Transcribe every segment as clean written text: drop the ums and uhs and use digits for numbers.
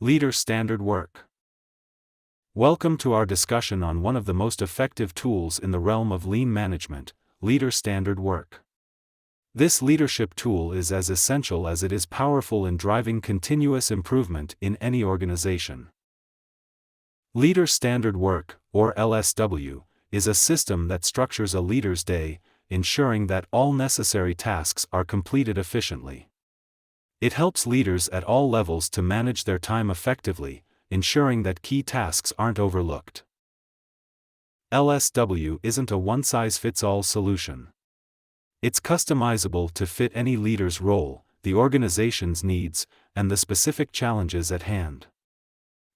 Leader Standard Work. Welcome to our discussion on one of the most effective tools in the realm of lean management, Leader Standard Work. This leadership tool is as essential as it is powerful in driving continuous improvement in any organization. Leader Standard Work, or LSW, is a system that structures a leader's day, ensuring that all necessary tasks are completed efficiently. It helps leaders at all levels to manage their time effectively, ensuring that key tasks aren't overlooked. LSW isn't a one-size-fits-all solution. It's customizable to fit any leader's role, the organization's needs, and the specific challenges at hand.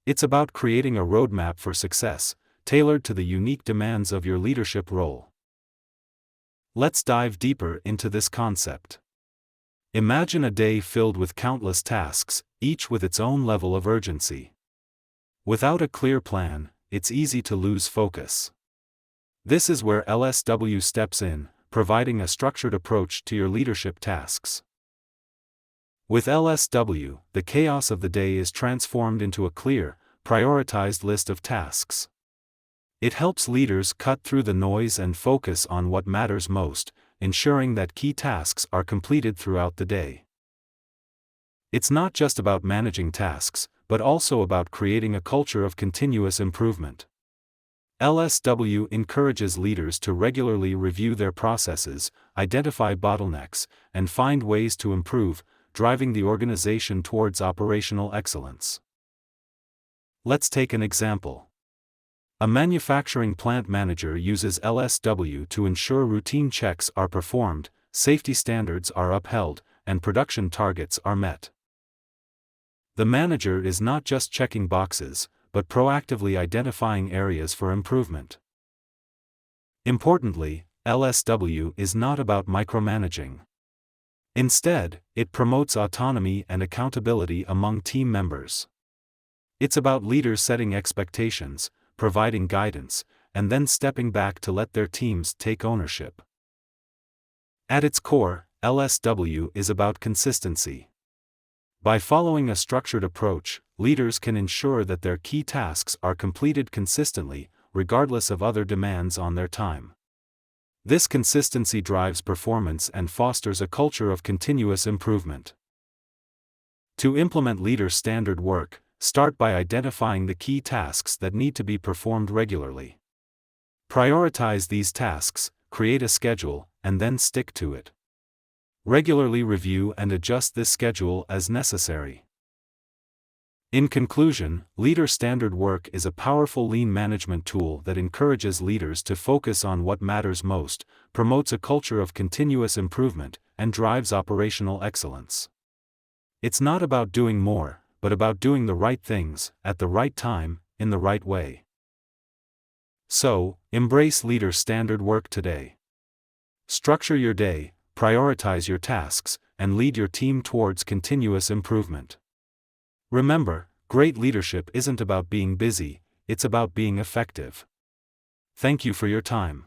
It's about creating a roadmap for success, tailored to the unique demands of your leadership role. Let's dive deeper into this concept. Imagine a day filled with countless tasks, each with its own level of urgency. Without a clear plan, it's easy to lose focus. This is where LSW steps in, providing a structured approach to your leadership tasks. With LSW, the chaos of the day is transformed into a clear, prioritized list of tasks. It helps leaders cut through the noise and focus on what matters most, ensuring that key tasks are completed throughout the day. It's not just about managing tasks, but also about creating a culture of continuous improvement. LSW encourages leaders to regularly review their processes, identify bottlenecks, and find ways to improve, driving the organization towards operational excellence. Let's take an example. A manufacturing plant manager uses LSW to ensure routine checks are performed, safety standards are upheld, and production targets are met. The manager is not just checking boxes, but proactively identifying areas for improvement. Importantly, LSW is not about micromanaging. Instead, it promotes autonomy and accountability among team members. It's about leaders setting expectations, providing guidance, and then stepping back to let their teams take ownership. At its core, LSW is about consistency. By following a structured approach, leaders can ensure that their key tasks are completed consistently, regardless of other demands on their time. This consistency drives performance and fosters a culture of continuous improvement. To implement Leader Standard Work, start by identifying the key tasks that need to be performed regularly. Prioritize these tasks, create a schedule, and then stick to it. Regularly review and adjust this schedule as necessary. In conclusion, Leader Standard Work is a powerful lean management tool that encourages leaders to focus on what matters most, promotes a culture of continuous improvement, and drives operational excellence. It's not about doing more, but about doing the right things, at the right time, in the right way. So, embrace Leader Standard Work today. Structure your day, prioritize your tasks, and lead your team towards continuous improvement. Remember, great leadership isn't about being busy, it's about being effective. Thank you for your time.